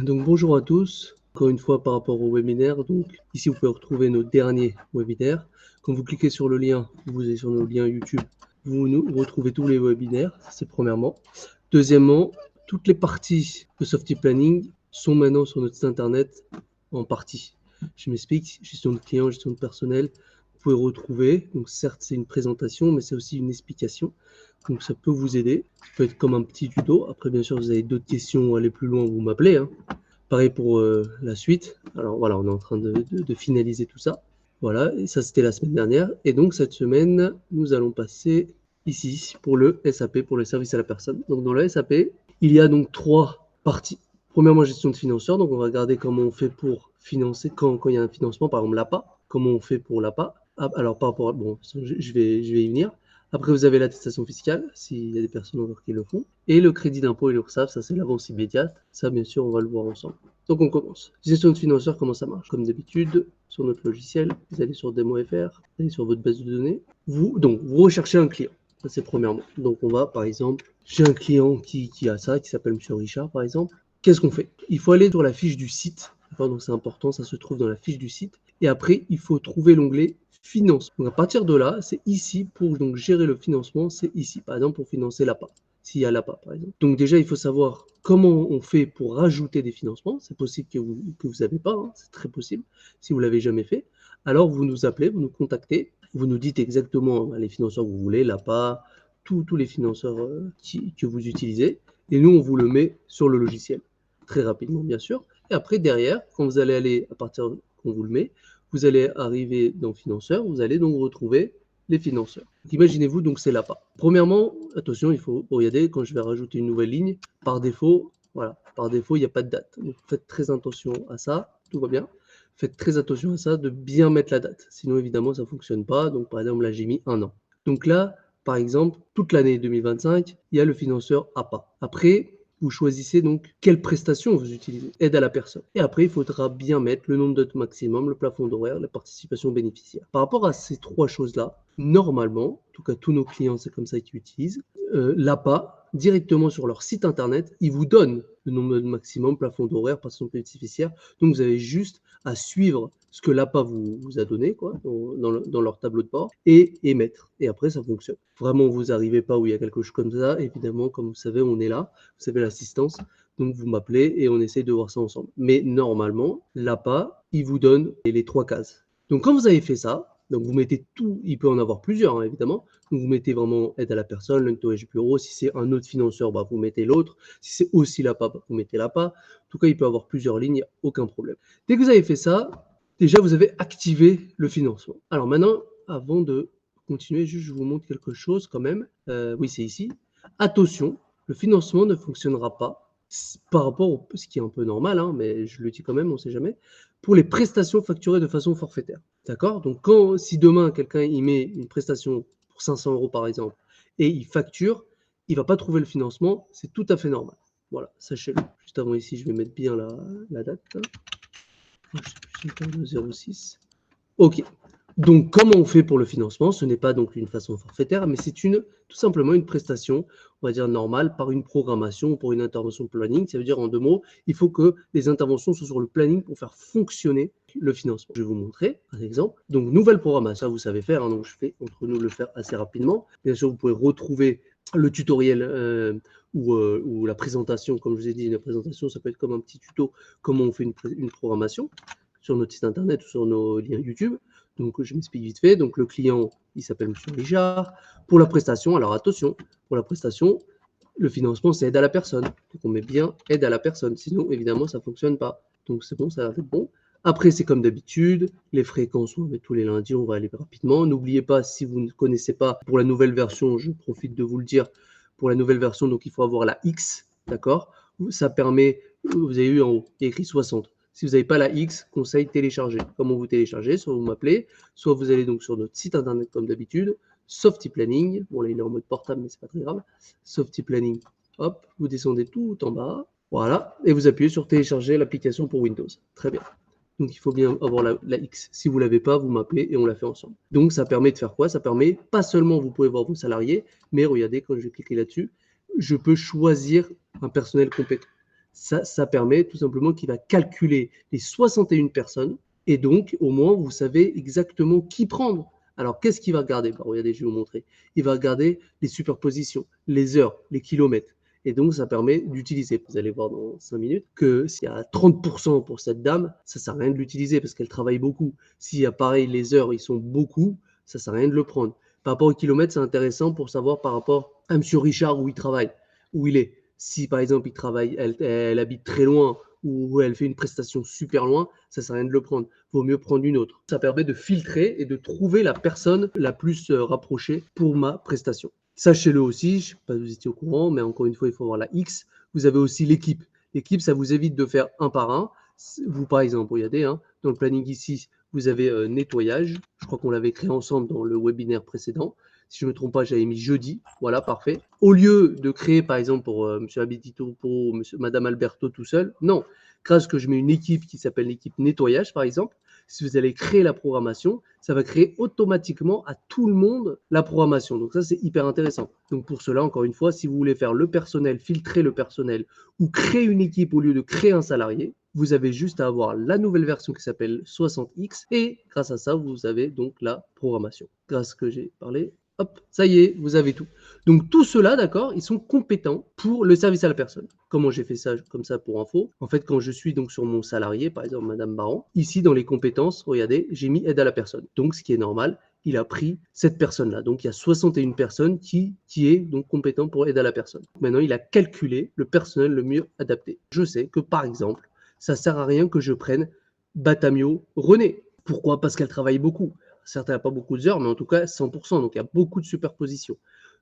Donc bonjour à tous. Encore une fois par rapport au webinaire. Donc ici vous pouvez retrouver nos derniers webinaires. Quand vous cliquez sur le lien, vous allez sur nos liens YouTube, vous retrouvez tous les webinaires, c'est premièrement. Deuxièmement, toutes les parties de Softy Planning sont maintenant sur notre site internet en partie. Je m'explique, gestion de clients, gestion de personnel, vous pouvez retrouver. Donc certes c'est une présentation, mais c'est aussi une explication. Donc ça peut vous aider. Ça peut être comme un petit tuto. Après bien sûr vous avez d'autres questions ou aller plus loin, vous m'appelez. Pareil pour la suite. Alors voilà, on est en train de finaliser tout ça. Voilà, et ça c'était la semaine dernière. Et donc cette semaine, nous allons passer ici pour le SAP, pour le service à la personne. Donc dans le SAP, il y a donc 3 parties. Premièrement, gestion de financeur. Donc on va regarder comment on fait pour financer quand il y a un financement, par exemple l'APA. Comment on fait pour l'APA. Alors par rapport à... Bon, je vais y venir. Après, vous avez l'attestation fiscale, s'il y a des personnes encore qui le font. Et le crédit d'impôt et l'URSSAF, ça c'est l'avance immédiate. Ça, bien sûr, on va le voir ensemble. Donc on commence. Gestion de financeur, comment ça marche? Comme d'habitude, sur notre logiciel, vous allez sur DemoFR, vous allez sur votre base de données. Vous recherchez un client. Ça c'est premièrement. Donc on va, par exemple, j'ai un client qui a ça, qui s'appelle Monsieur Richard, par exemple. Qu'est-ce qu'on fait? Il faut aller sur la fiche du site. Donc c'est important, ça se trouve dans la fiche du site. Et après, il faut trouver l'onglet finance. Donc à partir de là, c'est ici pour donc gérer le financement, c'est ici. Par exemple, pour financer l'APA, s'il y a l'APA par exemple. Donc déjà, il faut savoir comment on fait pour rajouter des financements. C'est possible que vous n'avez pas, hein, c'est très possible, si vous ne l'avez jamais fait. Alors vous nous appelez, vous nous contactez, vous nous dites exactement les financeurs que vous voulez, l'APA, tous les financeurs que vous utilisez. Et nous, on vous le met sur le logiciel, très rapidement bien sûr. Et après, derrière, quand vous allez aller, à partir qu'on vous le met, vous allez arriver dans financeurs, vous allez donc retrouver les financeurs. Imaginez-vous, donc c'est l'APA. Premièrement, attention, il faut regarder, quand je vais rajouter une nouvelle ligne, par défaut, voilà, par défaut, il n'y a pas de date. Donc faites très attention à ça, tout va bien. Faites très attention à ça, de bien mettre la date. Sinon, évidemment, ça ne fonctionne pas. Donc, par exemple, là, j'ai mis 1 an. Donc là, par exemple, toute l'année 2025, il y a le financeur APA. Après, vous choisissez donc quelle prestation vous utilisez, aide à la personne. Et après, il faudra bien mettre le nombre d'heures maximum, le plafond d'horaire, la participation bénéficiaire. Par rapport à ces 3 choses-là, normalement, en tout cas tous nos clients, c'est comme ça qu'ils utilisent, l'APA, directement sur leur site internet, ils vous donnent le nombre de maximum, plafond d'horaire, participation bénéficiaire. Donc vous avez juste à suivre ce que l'APA vous a donné quoi, dans leur tableau de bord et émettre. Et après, ça fonctionne. Vraiment, vous n'arrivez pas où il y a quelque chose comme ça, évidemment, comme vous savez, on est là, vous savez l'assistance, donc vous m'appelez et on essaye de voir ça ensemble. Mais normalement, l'APA, il vous donne les 3 cases. Donc quand vous avez fait ça, donc vous mettez tout, il peut en avoir plusieurs hein, évidemment, donc vous mettez vraiment aide à la personne, le nettoyage bureau, si c'est un autre financeur, bah, vous mettez l'autre, si c'est aussi l'APA, bah, vous mettez l'APA, en tout cas il peut avoir plusieurs lignes, aucun problème. Dès que vous avez fait ça, déjà vous avez activé le financement. Alors maintenant, avant de continuer, juste je vous montre quelque chose quand même, oui c'est ici, attention, le financement ne fonctionnera pas par rapport à ce qui est un peu normal, hein, mais je le dis quand même, on ne sait jamais, pour les prestations facturées de façon forfaitaire. D'accord? Donc, si demain, quelqu'un y met une prestation pour 500 € par exemple, et il facture, il ne va pas trouver le financement, c'est tout à fait normal. Voilà, sachez-le. Juste avant ici, je vais mettre bien la date. Je sais plus, 06. OK. Donc, comment on fait pour le financement? Ce n'est pas donc une façon forfaitaire, mais c'est tout simplement une prestation, on va dire normale, par une programmation ou pour une intervention de planning. Ça veut dire en 2 mots, il faut que les interventions soient sur le planning pour faire fonctionner le financement. Je vais vous montrer un exemple. Donc, nouvelle programmation, ça vous savez faire, hein, donc je fais entre nous le faire assez rapidement. Bien sûr, vous pouvez retrouver le tutoriel ou la présentation, comme je vous ai dit, la présentation, ça peut être comme un petit tuto, comment on fait une programmation sur notre site internet ou sur nos liens YouTube. Donc, je m'explique vite fait. Donc, le client, il s'appelle Monsieur Richard. Pour la prestation, alors attention, pour la prestation, le financement, c'est aide à la personne. Donc, on met bien aide à la personne. Sinon, évidemment, ça ne fonctionne pas. Donc, c'est bon, ça va être bon. Après, c'est comme d'habitude, les fréquences, on met tous les lundis, on va aller rapidement. N'oubliez pas, si vous ne connaissez pas, pour la nouvelle version, je profite de vous le dire, pour la nouvelle version, donc il faut avoir la X, d'accord? Ça permet, vous avez eu en haut, il y a écrit 60. Si vous n'avez pas la X, conseil télécharger. Comment vous téléchargez? Soit vous m'appelez, soit vous allez donc sur notre site internet comme d'habitude, Softy Planning. Bon là il est en mode portable mais c'est pas très grave. Softy Planning. Hop, vous descendez tout en bas. Voilà, et vous appuyez sur télécharger l'application pour Windows. Très bien. Donc il faut bien avoir la X. Si vous ne l'avez pas, vous m'appelez et on la fait ensemble. Donc ça permet de faire quoi? Ça permet, pas seulement vous pouvez voir vos salariés, mais regardez, quand je vais cliquer là-dessus, je peux choisir un personnel compétent. Ça permet tout simplement qu'il va calculer les 61 personnes et donc au moins vous savez exactement qui prendre. Alors qu'est-ce qu'il va regarder? Regardez, je vais vous montrer. Il va regarder les superpositions, les heures, les kilomètres. Et donc ça permet d'utiliser. Vous allez voir dans 5 minutes que s'il y a 30% pour cette dame, ça ne sert à rien de l'utiliser parce qu'elle travaille beaucoup. S'il y a pareil, les heures, ils sont beaucoup, ça ne sert à rien de le prendre. Par rapport au kilomètre, c'est intéressant pour savoir par rapport à M. Richard où il travaille, où il est. Si par exemple il travaille, elle habite très loin ou elle fait une prestation super loin, ça ne sert à rien de le prendre. Vaut mieux prendre une autre. Ça permet de filtrer et de trouver la personne la plus rapprochée pour ma prestation. Sachez-le aussi, je ne sais pas si vous étiez au courant, mais encore une fois, il faut voir la X. Vous avez aussi l'équipe. L'équipe, ça vous évite de faire un par un. Vous, par exemple, regardez, hein, dans le planning ici, vous avez nettoyage. Je crois qu'on l'avait créé ensemble dans le webinaire précédent. Si je ne me trompe pas, j'avais mis jeudi. Voilà, parfait. Au lieu de créer, par exemple, pour M. Abitito, pour Mme Alberto tout seul, non. Grâce que je mets une équipe qui s'appelle l'équipe nettoyage, par exemple, si vous allez créer la programmation, ça va créer automatiquement à tout le monde la programmation. Donc ça, c'est hyper intéressant. Donc pour cela, encore une fois, si vous voulez faire le personnel, filtrer le personnel ou créer une équipe au lieu de créer un salarié, vous avez juste à avoir la nouvelle version qui s'appelle 60X et grâce à ça, vous avez donc la programmation. Grâce à ce que j'ai parlé, hop, ça y est, vous avez tout. Donc tout cela, d'accord, ils sont compétents pour le service à la personne. Comment j'ai fait ça comme ça pour info? En fait, quand je suis donc sur mon salarié, par exemple Madame Baran, ici dans les compétences, regardez, j'ai mis aide à la personne. Donc ce qui est normal, il a pris cette personne-là. Donc il y a 61 personnes qui est donc compétent pour aide à la personne. Maintenant, il a calculé le personnel le mieux adapté. Je sais que par exemple, ça sert à rien que je prenne Batamio René. Pourquoi? Parce qu'elle travaille beaucoup. Certes, elle n'a pas beaucoup d'heures, mais en tout cas 100%. Donc il y a beaucoup de superpositions.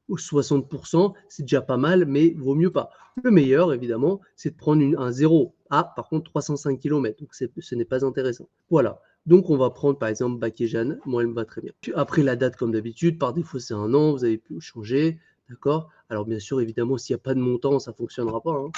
60%, c'est déjà pas mal, mais vaut mieux pas. Le meilleur, évidemment, c'est de prendre un 0. Ah, par contre, 305 km, donc ce n'est pas intéressant. Voilà. Donc, on va prendre, par exemple, Baké-Jeanne. Moi, elle me va très bien. Puis après, la date, comme d'habitude, par défaut, c'est un an. Vous avez pu changer. D'accord? Alors, bien sûr, évidemment, s'il n'y a pas de montant, ça ne fonctionnera pas. Hein,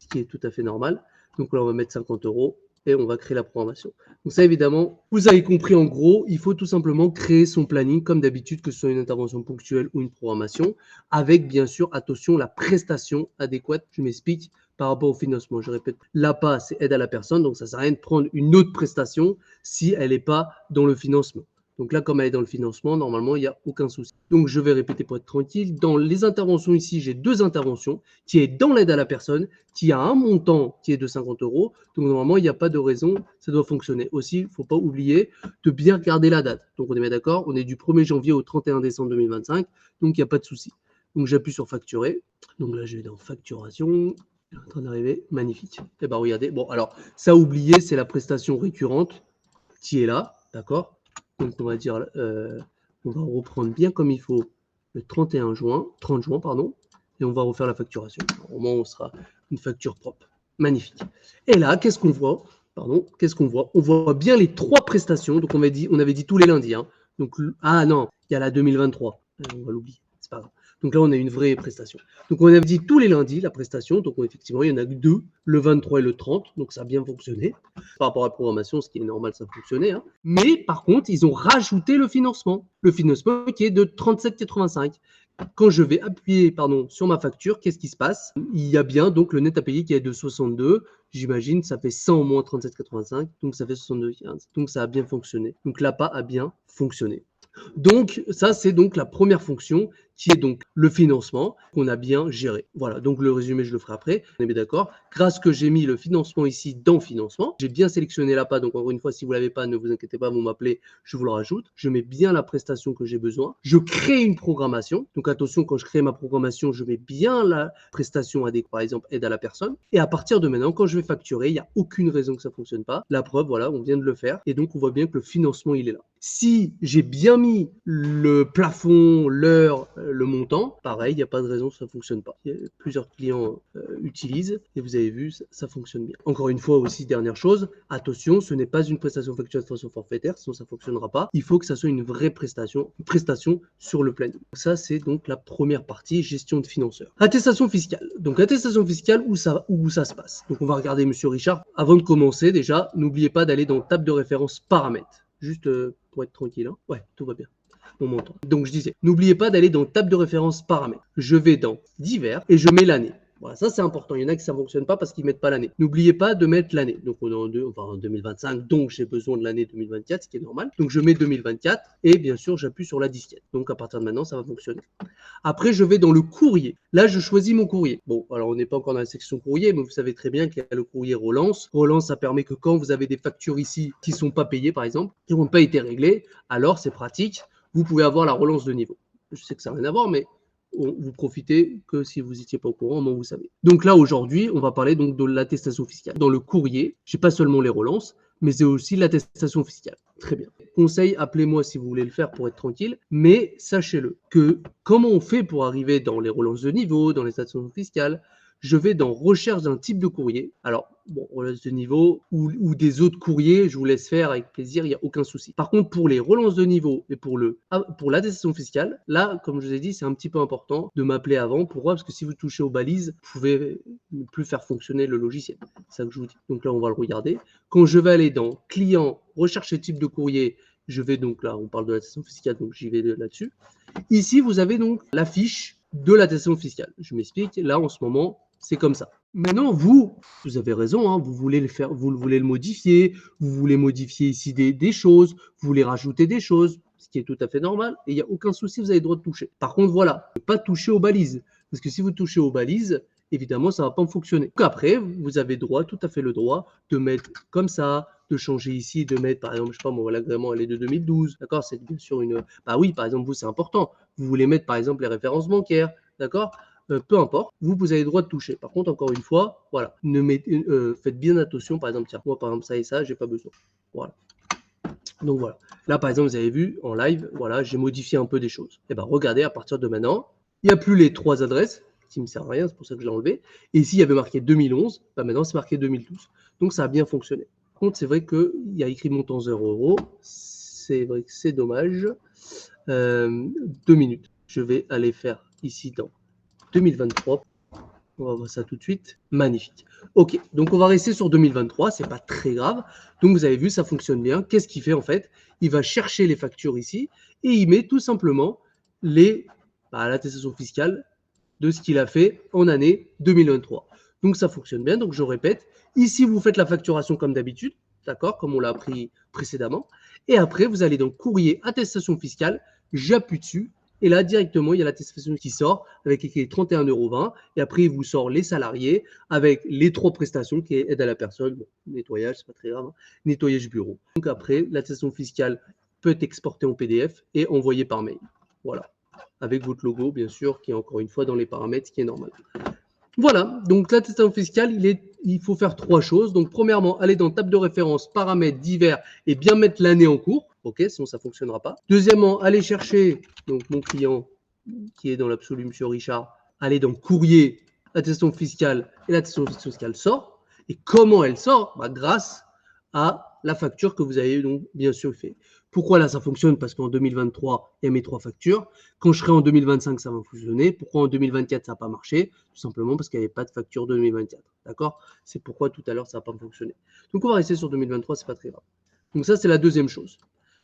ce qui est tout à fait normal. Donc là, on va mettre 50 € et on va créer la programmation. Donc ça, évidemment, vous avez compris en gros, il faut tout simplement créer son planning comme d'habitude, que ce soit une intervention ponctuelle ou une programmation, avec bien sûr, attention, la prestation adéquate. Je m'explique par rapport au financement. Je répète, l'APA, c'est aide à la personne, donc ça ne sert à rien de prendre une autre prestation si elle n'est pas dans le financement. Donc là, comme elle est dans le financement, normalement, il n'y a aucun souci. Donc, je vais répéter pour être tranquille. Dans les interventions ici, j'ai 2 interventions qui est dans l'aide à la personne, qui a un montant qui est de 50 €. Donc, normalement, il n'y a pas de raison, ça doit fonctionner. Aussi, il ne faut pas oublier de bien regarder la date. Donc, on est bien d'accord, on est du 1er janvier au 31 décembre 2025, donc il n'y a pas de souci. Donc, j'appuie sur facturer. Donc là, je vais dans facturation. Il est en train d'arriver, magnifique. Et bien, regardez. Bon, alors, ça à oublier, c'est la prestation récurrente qui est là, d'accord? Donc, on va dire, on va reprendre bien comme il faut le 30 juin, pardon, et on va refaire la facturation. Au moins, on sera une facture propre. Magnifique. Et là, qu'est-ce qu'on voit? Pardon, qu'est-ce qu'on voit? On voit bien les 3 prestations. Donc, on avait dit tous les lundis. Hein. Donc, ah non, il y a la 2023. On va l'oublier. C'est pas grave. Donc là, on a une vraie prestation. Donc, on avait dit tous les lundis la prestation. Donc, effectivement, il y en a que 2, le 23 et le 30. Donc, ça a bien fonctionné. Par rapport à la programmation, ce qui est normal, ça fonctionnait. Hein. Mais par contre, ils ont rajouté le financement. Le financement qui est de 37,85. Quand je vais appuyer sur ma facture, qu'est-ce qui se passe? Il y a bien donc le net à payer qui est de 62. J'imagine, ça fait 100 moins 37,85. Donc, ça fait 62,15. Donc, ça a bien fonctionné. Donc, l'APA a bien fonctionné. Donc, ça, c'est donc la première fonction qui est donc le financement qu'on a bien géré. Voilà, donc le résumé, je le ferai après. On est bien d'accord. Grâce que j'ai mis le financement ici dans financement, j'ai bien sélectionné l'APA. Donc, encore une fois, si vous ne l'avez pas, ne vous inquiétez pas, vous m'appelez, je vous le rajoute. Je mets bien la prestation que j'ai besoin. Je crée une programmation. Donc, attention, quand je crée ma programmation, je mets bien la prestation adéquate, par exemple, aide à la personne. Et à partir de maintenant, quand je vais facturer, il n'y a aucune raison que ça ne fonctionne pas. La preuve, voilà, on vient de le faire. Et donc, on voit bien que le financement, il est là. Si j'ai bien mis le plafond, l'heure, le montant, pareil, il n'y a pas de raison que ça ne fonctionne pas. Plusieurs clients utilisent et vous avez vu, ça fonctionne bien. Encore une fois aussi, dernière chose, attention, ce n'est pas une prestation facturation forfaitaire, sinon ça ne fonctionnera pas. Il faut que ça soit une vraie prestation, sur le planning. Ça, c'est donc la première partie, gestion de financeurs. Attestation fiscale. Donc, attestation fiscale, où ça se passe. Donc, on va regarder Monsieur Richard. Avant de commencer, déjà, n'oubliez pas d'aller dans table de référence paramètres. Juste pour être tranquille. Hein. Ouais, tout va bien. On m'entend. Donc je disais, n'oubliez pas d'aller dans table de référence paramètres. Je vais dans divers et je mets l'année. Voilà, ça c'est important. Il y en a qui ça ne fonctionne pas parce qu'ils ne mettent pas l'année. N'oubliez pas de mettre l'année. Donc on est en 2025, donc j'ai besoin de l'année 2024, ce qui est normal. Donc je mets 2024 et bien sûr j'appuie sur la disquette. Donc à partir de maintenant, ça va fonctionner. Après, je vais dans le courrier. Là, je choisis mon courrier. Bon, alors on n'est pas encore dans la section courrier, mais vous savez très bien qu'il y a le courrier relance. Relance, ça permet que quand vous avez des factures ici qui ne sont pas payées, par exemple, qui n'ont pas été réglées, alors c'est pratique. Vous pouvez avoir la relance de niveau. Je sais que ça n'a rien à voir, mais vous profitez que si vous n'étiez pas au courant, au moins vous savez. Donc là, aujourd'hui, on va parler donc de l'attestation fiscale. Dans le courrier, je n'ai pas seulement les relances, mais c'est aussi l'attestation fiscale. Très bien. Conseil, appelez-moi si vous voulez le faire pour être tranquille, mais sachez-le que comment on fait pour arriver dans les relances de niveau, dans les attestations fiscales, je vais dans recherche d'un type de courrier. Alors, bon, relance de niveau ou des autres courriers, je vous laisse faire avec plaisir, il n'y a aucun souci. Par contre, pour les relances de niveau et pour l'attestation fiscale, là, comme je vous ai dit, c'est un petit peu important de m'appeler avant. Pourquoi? Parce que si vous touchez aux balises, vous pouvez ne plus faire fonctionner le logiciel. C'est ça que je vous dis. Donc là, on va le regarder. Quand je vais aller dans client, rechercher type de courrier, je vais donc là, on parle de l'attestation fiscale, donc j'y vais là-dessus. Ici, vous avez donc la fiche de l'attestation fiscale. Je m'explique. Là, en ce moment, c'est comme ça. Maintenant, vous avez raison, hein, vous voulez le faire, vous voulez le modifier, vous voulez modifier ici des choses, vous voulez rajouter des choses, ce qui est tout à fait normal, et il n'y a aucun souci, vous avez le droit de toucher. Par contre, voilà, ne pas toucher aux balises, parce que si vous touchez aux balises, évidemment, ça ne va pas fonctionner. Donc après, vous avez droit, tout à fait le droit, de mettre comme ça, de changer ici, de mettre, par exemple, je sais pas, moi, l'agrément, elle est de 2012, d'accord? C'est bien sûr une... Bah oui, par exemple, vous, c'est important. Vous voulez mettre, par exemple, les références bancaires, d'accord? Peu importe, vous avez le droit de toucher. Par contre, encore une fois, voilà, faites bien attention. Par exemple, tiens, moi, par exemple, ça et ça, j'ai pas besoin. Voilà. Donc voilà. Là, par exemple, vous avez vu en live, voilà, j'ai modifié un peu des choses. Et ben, regardez, à partir de maintenant, il n'y a plus les 3 adresses qui ne me servent à rien, c'est pour ça que je l'ai enlevé. Et ici, il y avait marqué 2011, ben maintenant, c'est marqué 2012. Donc, ça a bien fonctionné. Par contre, c'est vrai qu'il y a écrit montant 0 €. C'est vrai que c'est dommage. 2 minutes. Je vais aller faire ici dans 2023. On va voir ça tout de suite. Magnifique. Ok, donc on va rester sur 2023, c'est pas très grave. Donc vous avez vu, ça fonctionne bien. Qu'est-ce qu'il fait en fait? Il va chercher les factures ici et il met tout simplement l'attestation fiscale de ce qu'il a fait en année 2023. Donc ça fonctionne bien. Donc je répète, ici vous faites la facturation comme d'habitude, d'accord, comme on l'a appris précédemment. Et après, vous allez dans courrier attestation fiscale, j'appuie dessus. Et là, directement, il y a l'attestation qui sort avec écrit 31,20 €. Et après, il vous sort les salariés avec les 3 prestations qui est aide à la personne, bon, nettoyage, c'est pas très grave, hein, nettoyage bureau. Donc après, l'attestation fiscale peut être exportée en PDF et envoyée par mail. Voilà. Avec votre logo, bien sûr, qui est encore une fois dans les paramètres, ce qui est normal. Voilà, donc l'attestation fiscale, il faut faire 3 choses. Donc, premièrement, aller dans table de référence, paramètres divers et bien mettre l'année en cours. Ok, sinon ça ne fonctionnera pas. Deuxièmement, aller chercher donc mon client qui est dans l'absolu, Monsieur Richard, aller dans courrier, attestation fiscale et l'attestation fiscale sort. Et comment elle sort? Grâce à la facture que vous avez donc bien sûr fait. Pourquoi là ça fonctionne? Parce qu'en 2023, il y a mes 3 factures. Quand je serai en 2025, ça va fonctionner. Pourquoi en 2024, ça n'a pas marché? Tout simplement parce qu'il n'y avait pas de facture de 2024. D'accord? C'est pourquoi tout à l'heure, ça n'a pas fonctionné. Donc on va rester sur 2023, c'est pas très grave. Donc ça, c'est la deuxième chose.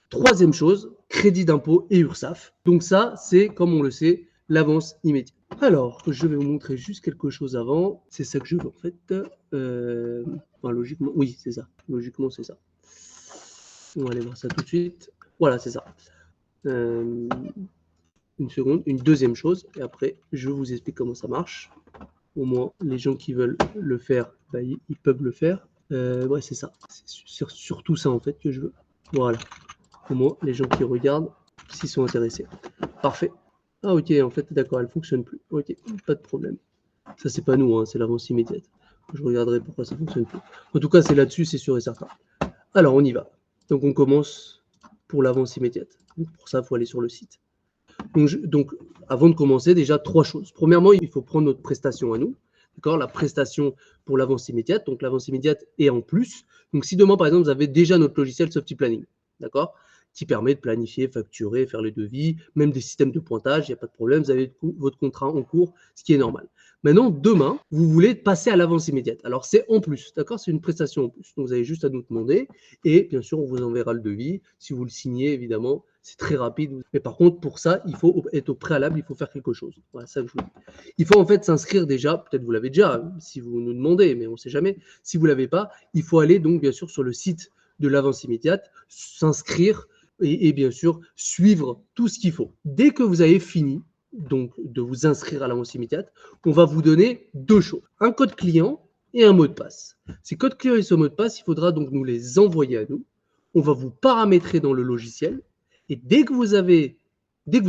Troisième chose, crédit d'impôt et URSSAF. Donc ça, c'est, comme on le sait, l'avance immédiate. Alors, je vais vous montrer juste quelque chose avant. C'est ça que je veux en fait. Logiquement, oui, c'est ça. Logiquement, c'est ça. On va aller voir ça tout de suite. Voilà, c'est ça. Une seconde. Une deuxième chose. Et après, je vous explique comment ça marche. Au moins, les gens qui veulent le faire, ils peuvent le faire. Ouais, c'est ça. C'est surtout ça en fait que je veux. Voilà. Au moins, les gens qui regardent, s'ils sont intéressés. Parfait. Ah ok, en fait, d'accord, elle ne fonctionne plus. Ok, pas de problème. Ça, c'est pas nous, hein, c'est l'avance immédiate. Je regarderai pourquoi ça ne fonctionne plus. En tout cas, c'est là-dessus, c'est sûr et certain. Alors, on y va. Donc, on commence pour l'avance immédiate. Donc, pour ça, il faut aller sur le site. Donc, avant de commencer, déjà, 3 choses. Premièrement, il faut prendre notre prestation à nous. D'accord? La prestation pour l'avance immédiate. Donc, l'avance immédiate est en plus. Donc, si demain, par exemple, vous avez déjà notre logiciel SoftyPlanning, d'accord, qui permet de planifier, facturer, faire les devis, même des systèmes de pointage, il n'y a pas de problème, vous avez votre contrat en cours, ce qui est normal. Maintenant, demain, vous voulez passer à l'avance immédiate. Alors, c'est en plus, d'accord? C'est une prestation en plus. Donc, vous avez juste à nous demander. Et bien sûr, on vous enverra le devis. Si vous le signez, évidemment, c'est très rapide. Mais par contre, pour ça, il faut être au préalable, il faut faire quelque chose. Voilà, ça que je vous dis. Il faut en fait s'inscrire déjà, peut-être vous l'avez déjà, si vous nous demandez, mais on ne sait jamais. Si vous ne l'avez pas, il faut aller donc bien sûr sur le site de l'avance immédiate, s'inscrire et bien sûr suivre tout ce qu'il faut. Dès que vous avez fini, donc de vous inscrire à l'avance immédiate, on va vous donner deux choses, un code client et un mot de passe. Ces codes clients et ce mot de passe, il faudra donc nous les envoyer à nous. On va vous paramétrer dans le logiciel et dès que vous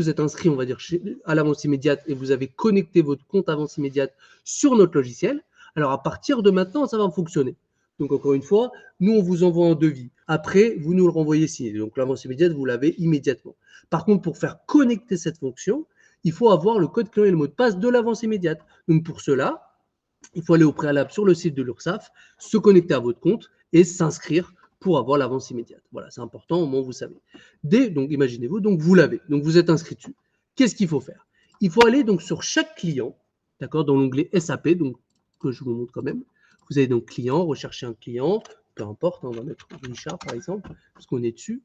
êtes inscrit, on va dire, à l'avance immédiate et vous avez connecté votre compte avance immédiate sur notre logiciel, alors à partir de maintenant, ça va fonctionner. Donc encore une fois, nous, on vous envoie un devis. Après, vous nous le renvoyez signé. Donc l'avance immédiate, vous l'avez immédiatement. Par contre, pour faire connecter cette fonction, il faut avoir le code client et le mot de passe de l'avance immédiate. Donc pour cela, il faut aller au préalable sur le site de l'URSSAF, se connecter à votre compte et s'inscrire pour avoir l'avance immédiate. Voilà, c'est important, au moins vous savez. Donc imaginez-vous, donc vous l'avez, donc vous êtes inscrit dessus. Qu'est-ce qu'il faut faire? Il faut aller donc sur chaque client, d'accord, dans l'onglet SAP, donc que je vous montre quand même. Vous avez donc client, rechercher un client, peu importe, on va mettre Richard par exemple, parce qu'on est dessus.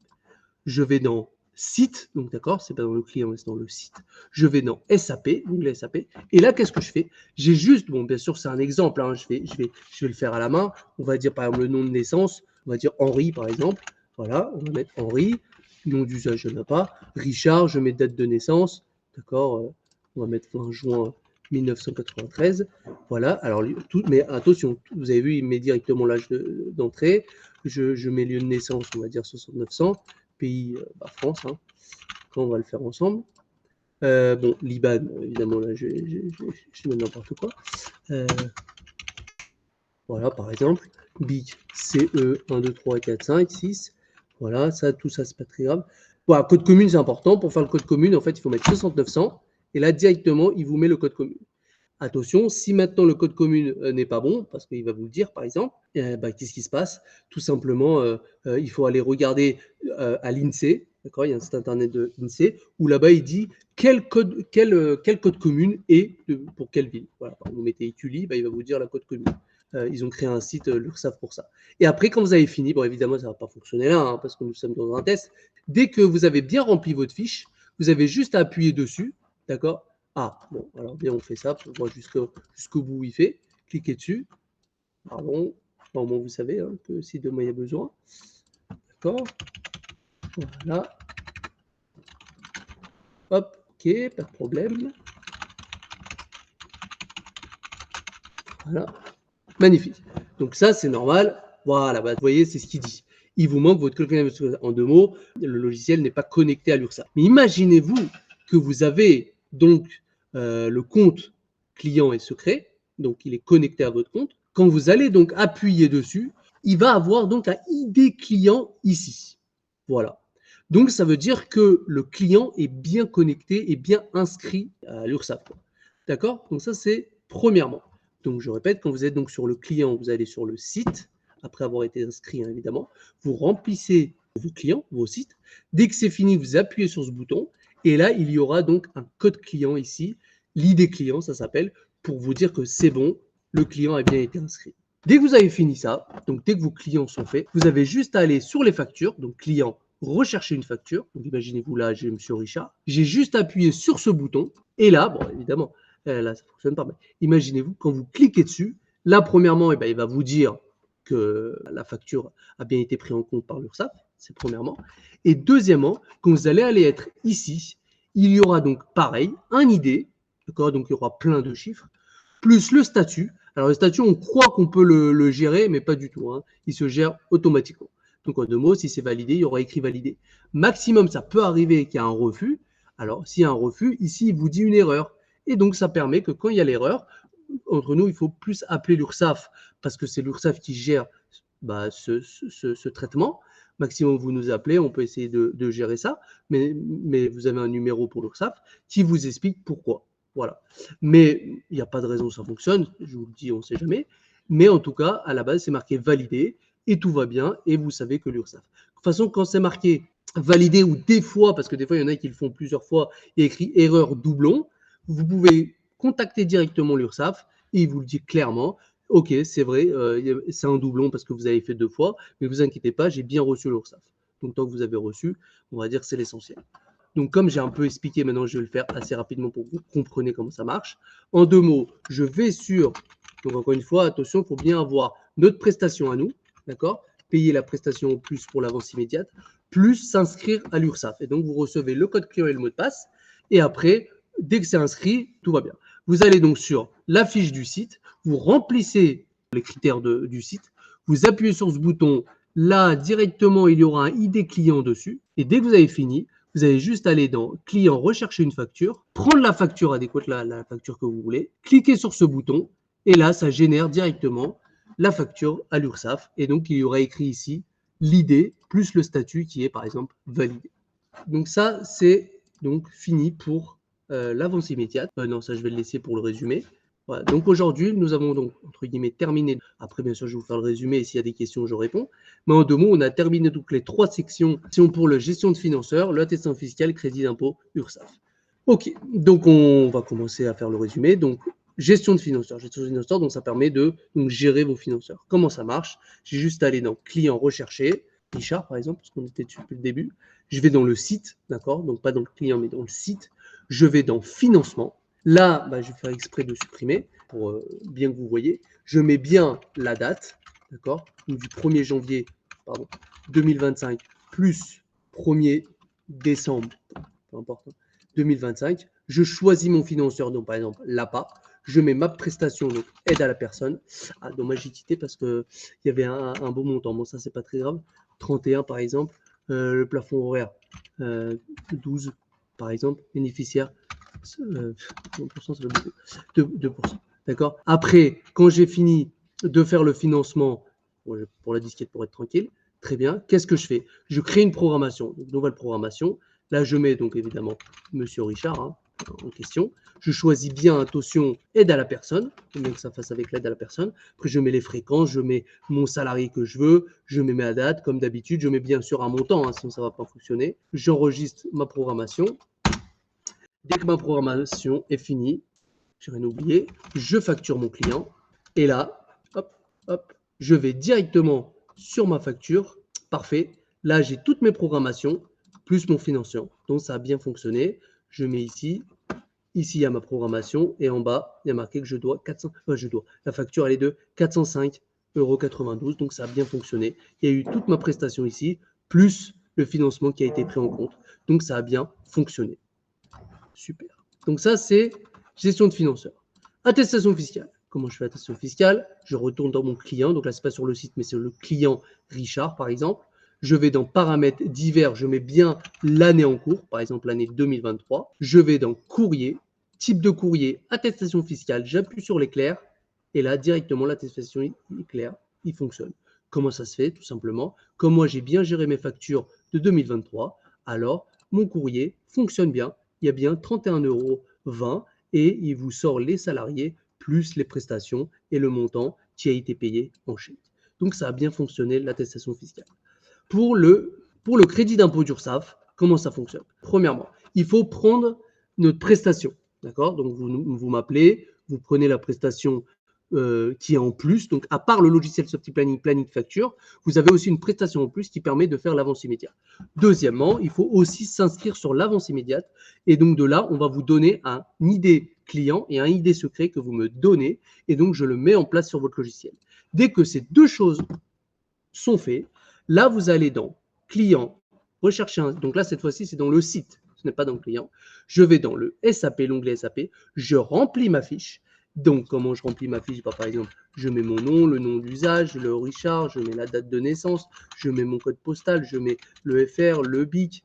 Je vais dans site, donc d'accord, c'est pas dans le client, mais c'est dans le site. Je vais dans SAP, l'onglet SAP, et là, qu'est-ce que je fais? J'ai juste, bon, bien sûr, c'est un exemple, hein, je vais le faire à la main. On va dire par exemple le nom de naissance, on va dire Henri par exemple. Voilà, on va mettre Henri, nom d'usage, je n'ai pas. Richard, je mets date de naissance, d'accord, on va mettre 20 juin 1993. Voilà, alors, mais attention, vous avez vu, il met directement l'âge d'entrée. Je mets lieu de naissance, on va dire 6900. Pays France, hein, quand on va le faire ensemble. Bon, Liban, évidemment, là, je mets n'importe quoi. Voilà, par exemple, BIC, CE 1, 2, 3, 4, 5, 6. Voilà, ça, tout ça, c'est pas très grave. Voilà, code commune, c'est important. Pour faire le code commune, en fait, il faut mettre 6900. Et là, directement, il vous met le code commune. Attention, si maintenant le code commune n'est pas bon, parce qu'il va vous le dire par exemple, qu'est-ce qui se passe? Tout simplement, il faut aller regarder à l'INSEE, d'accord? Il y a un site internet de l'INSEE, où là-bas il dit quel code commune est pour quelle ville. Voilà, vous mettez Écully, il va vous dire la code commune. Ils ont créé un site, l'URSSAF pour ça. Et après, quand vous avez fini, bon évidemment ça ne va pas fonctionner là, hein, parce que nous sommes dans un test. Dès que vous avez bien rempli votre fiche, vous avez juste à appuyer dessus, d'accord? Ah, bon, alors bien, on fait ça pour voir jusqu'au bout où il fait. Cliquez dessus. Pardon. Au moins, vous savez hein, que si demain il y a besoin. D'accord. Voilà. Hop, ok, pas de problème. Voilà. Magnifique. Donc ça, c'est normal. Voilà, vous voyez, c'est ce qu'il dit. Il vous manque votre code client. En deux mots, le logiciel n'est pas connecté à l'URSSAF. Mais imaginez-vous que vous avez donc le compte client et secret, donc il est connecté à votre compte. Quand vous allez donc appuyer dessus, il va avoir donc un ID client ici. Voilà. Donc ça veut dire que le client est bien connecté et bien inscrit à l'URSSAF. D'accord? Donc ça, c'est premièrement. Donc je répète, quand vous êtes donc sur le client, vous allez sur le site, après avoir été inscrit hein, évidemment, vous remplissez vos clients, vos sites. Dès que c'est fini, vous appuyez sur ce bouton et là, il y aura donc un code client ici, l'ID client, ça s'appelle, pour vous dire que c'est bon, le client a bien été inscrit. Dès que vous avez fini ça, donc dès que vos clients sont faits, vous avez juste à aller sur les factures, donc client, rechercher une facture. Donc imaginez-vous là, j'ai Monsieur Richard. J'ai juste appuyé sur ce bouton et là, bon évidemment, là ça ne fonctionne pas, mais imaginez-vous quand vous cliquez dessus, là premièrement, il va vous dire que la facture a bien été prise en compte par l'URSSAF, c'est premièrement. Et deuxièmement, quand vous allez être ici, il y aura donc pareil, un ID, d'accord, donc il y aura plein de chiffres, plus le statut. Alors le statut, on croit qu'on peut le gérer, mais pas du tout, hein. Il se gère automatiquement. Donc en deux mots, si c'est validé, il y aura écrit validé. Maximum, ça peut arriver qu'il y a un refus. Alors s'il y a un refus, ici, il vous dit une erreur. Et donc ça permet que quand il y a l'erreur, entre nous, il faut plus appeler l'URSSAF parce que c'est l'URSSAF qui gère ce traitement. Maximum, vous nous appelez, on peut essayer de gérer ça, mais vous avez un numéro pour l'URSSAF qui vous explique pourquoi. Voilà. Mais il n'y a pas de raison que ça fonctionne, je vous le dis, on ne sait jamais. Mais en tout cas, à la base, c'est marqué validé et tout va bien et vous savez que l'URSSAF. De toute façon, quand c'est marqué validé ou des fois, parce que des fois, il y en a qui le font plusieurs fois, il y a écrit erreur doublon, vous pouvez contactez directement l'URSSAF et il vous le dit clairement. Ok, c'est vrai, c'est un doublon parce que vous avez fait 2 fois, mais vous inquiétez pas, j'ai bien reçu l'URSSAF. Donc tant que vous avez reçu, on va dire que c'est l'essentiel. Donc comme j'ai un peu expliqué, maintenant je vais le faire assez rapidement pour que vous compreniez comment ça marche. En 2 mots, je vais sur, donc encore une fois, attention, il faut bien avoir notre prestation à nous, d'accord? Payer la prestation en plus pour l'avance immédiate, plus s'inscrire à l'URSSAF. Et donc vous recevez le code client et le mot de passe. Et après, dès que c'est inscrit, tout va bien. Vous allez donc sur la fiche du site, vous remplissez les critères du site, vous appuyez sur ce bouton. Là, directement, il y aura un ID client dessus. Et dès que vous avez fini, vous allez juste aller dans client, rechercher une facture, prendre la facture adéquate, la facture que vous voulez, cliquer sur ce bouton, et là, ça génère directement la facture à l'URSSAF. Et donc, il y aura écrit ici l'ID plus le statut qui est, par exemple, validé. Donc ça, c'est donc fini pour l'avance immédiate. Non, ça, je vais le laisser pour le résumé. Voilà. Donc aujourd'hui, nous avons donc, entre guillemets, terminé. Après, bien sûr, je vais vous faire le résumé et s'il y a des questions, je réponds. Mais en 2 mots, on a terminé donc les 3 sections pour la gestion de financeurs, l'attestation fiscale, crédit d'impôt, URSSAF. Ok, donc on va commencer à faire le résumé. Donc, gestion de financeurs. Gestion de financeurs, donc ça permet de donc, gérer vos financeurs. Comment ça marche? J'ai juste à aller dans client recherché, Richard par exemple, parce qu'on était dessus depuis le début. Je vais dans le site, d'accord? Donc pas dans le client, mais dans le site. Je vais dans financement. Là, je vais faire exprès de supprimer pour bien que vous voyez. Je mets bien la date, d'accord? Donc du 1er janvier 2025 plus 1er décembre, peu importe, 2025. Je choisis mon financeur, donc par exemple l'APA. Je mets ma prestation, donc aide à la personne. Ah, dommage, j'ai quitté parce qu'il y avait un beau montant. Bon, ça, c'est pas très grave. 31 par exemple. Le plafond horaire, 12 par exemple. Bénéficiaire, 2%, c'est beaucoup. 2%. D'accord. Après, quand j'ai fini de faire le financement pour la disquette pour être tranquille, très bien. Qu'est-ce que je fais? Je crée une programmation, une nouvelle programmation. Là, je mets donc évidemment Monsieur Richard en question. Je choisis bien attention aide à la personne, bien que ça fasse avec l'aide à la personne. Après, je mets les fréquences, je mets mon salarié que je veux, je mets ma date comme d'habitude, je mets bien sûr un montant, sinon ça ne va pas fonctionner. J'enregistre ma programmation. Dès que ma programmation est finie, j'ai rien oublié, je facture mon client et là, hop, hop, je vais directement sur ma facture. Parfait. Là, j'ai toutes mes programmations plus mon financeur. Donc, ça a bien fonctionné. Je mets ici. Ici, il y a ma programmation et en bas, il y a marqué que je dois 400. La facture, elle est de 405,92 €. Donc, ça a bien fonctionné. Il y a eu toute ma prestation ici, plus le financement qui a été pris en compte. Donc, ça a bien fonctionné. Super. Donc, ça, c'est gestion de financeur. Attestation fiscale. Comment je fais attestation fiscale? Je retourne dans mon client. Donc là, ce n'est pas sur le site, mais c'est le client Richard, par exemple. Je vais dans paramètres divers, je mets bien l'année en cours, par exemple l'année 2023. Je vais dans courrier, type de courrier, attestation fiscale. J'appuie sur l'éclair et là, directement, l'attestation éclair, il fonctionne. Comment ça se fait? Tout simplement, comme moi, j'ai bien géré mes factures de 2023, alors mon courrier fonctionne bien. Il y a bien 31,20 € et il vous sort les salariés plus les prestations et le montant qui a été payé en chèque. Donc, ça a bien fonctionné, l'attestation fiscale. Pour le crédit d'impôt d'URSSAF, comment ça fonctionne? Premièrement, il faut prendre notre prestation. D'accord? Donc, vous m'appelez, vous prenez la prestation qui est en plus. Donc, à part le logiciel SoftyPlanning, Planning Facture, vous avez aussi une prestation en plus qui permet de faire l'avance immédiate. Deuxièmement, il faut aussi s'inscrire sur l'avance immédiate. Et donc, de là, on va vous donner un ID client et un ID secret que vous me donnez. Et donc, je le mets en place sur votre logiciel. Dès que ces deux choses sont faites, là, vous allez dans client, rechercher un. Donc là, cette fois-ci, c'est dans le site. Ce n'est pas dans le client. Je vais dans le SAP, l'onglet SAP. Je remplis ma fiche. Donc, comment je remplis ma fiche? Par exemple, je mets mon nom, le nom d'usage, le Richard, je mets la date de naissance, je mets mon code postal, je mets le FR, le BIC.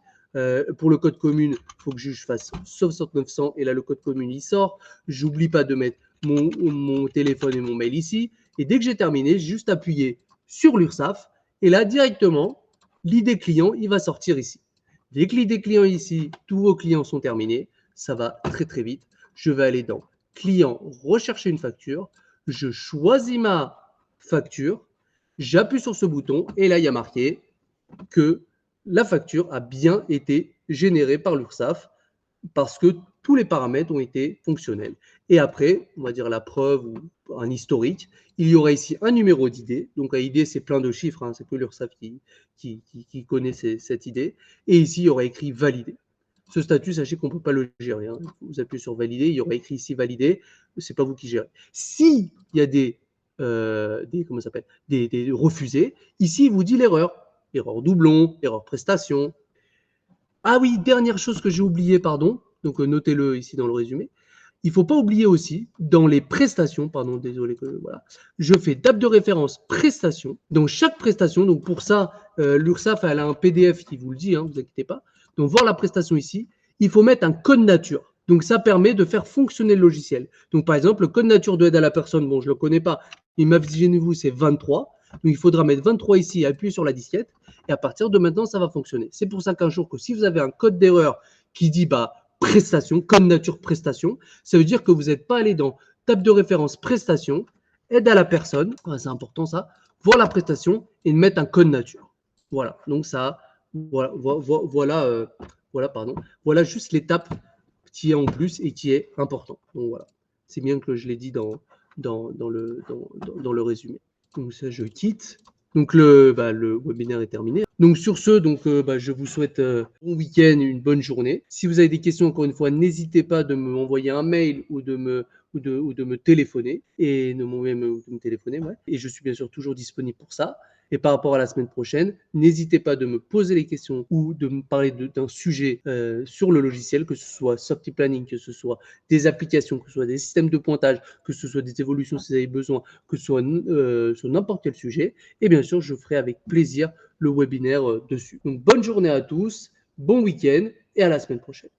Pour le code commune, il faut que je fasse sauf 900 et là, le code commune, il sort. J'oublie pas de mettre mon téléphone et mon mail ici. Et dès que j'ai terminé, j'ai juste appuyé sur l'URSSAF et là, directement, l'ID client, il va sortir ici. Dès que l'ID client est ici, tous vos clients sont terminés. Ça va très, très vite. Je vais aller dans client, rechercher une facture. Je choisis ma facture. J'appuie sur ce bouton et là, il y a marqué que la facture a bien été générée par l'URSSAF parce que tous les paramètres ont été fonctionnels. Et après, on va dire la preuve ou un historique, il y aura ici un numéro d'idée. Donc, à idée, c'est plein de chiffres, hein, c'est que l'URSSAF qui connaît cette idée. Et ici, il y aura écrit validé. Ce statut, sachez qu'on ne peut pas le gérer, hein. Vous appuyez sur valider, il y aura écrit ici validé, c'est pas vous qui gérez. Si il y a comment ça s'appelle, des refusés, ici, il vous dit l'erreur. Erreur doublon, erreur prestation. Ah oui, dernière chose que j'ai oublié, pardon. Donc, notez-le ici dans le résumé. Il ne faut pas oublier aussi, dans les prestations, pardon, désolé que voilà, je fais date de référence prestation. Donc chaque prestation, donc pour ça, l'URSSAF elle a un PDF qui vous le dit, hein, vous inquiétez pas. Donc voir la prestation ici, il faut mettre un code nature. Donc ça permet de faire fonctionner le logiciel. Donc par exemple, le code nature de aide à la personne, bon je le connais pas, imaginez-vous c'est 23. Donc il faudra mettre 23 ici, appuyer sur la disquette, et à partir de maintenant ça va fonctionner. C'est pour ça qu'un jour que si vous avez un code d'erreur qui dit bah prestation, code nature prestation, ça veut dire que vous n'êtes pas allé dans table de référence prestation, aide à la personne, c'est important ça, voir la prestation et mettre un code nature. Voilà, donc ça, voilà juste l'étape qui est en plus et qui est important. Donc voilà, c'est bien que je l'ai dit dans le résumé. Donc ça, je quitte. Donc le webinaire est terminé. Donc sur ce, je vous souhaite un bon week-end, une bonne journée. Si vous avez des questions, encore une fois, n'hésitez pas de m'envoyer un mail ou de me téléphoner et de me téléphoner. Ouais. Et je suis bien sûr toujours disponible pour ça. Et par rapport à la semaine prochaine, n'hésitez pas de me poser les questions ou de me parler d'un sujet sur le logiciel, que ce soit Softy Planning, que ce soit des applications, que ce soit des systèmes de pointage, que ce soit des évolutions si vous avez besoin, que ce soit sur n'importe quel sujet. Et bien sûr, je ferai avec plaisir le webinaire dessus. Donc, bonne journée à tous, bon week-end et à la semaine prochaine.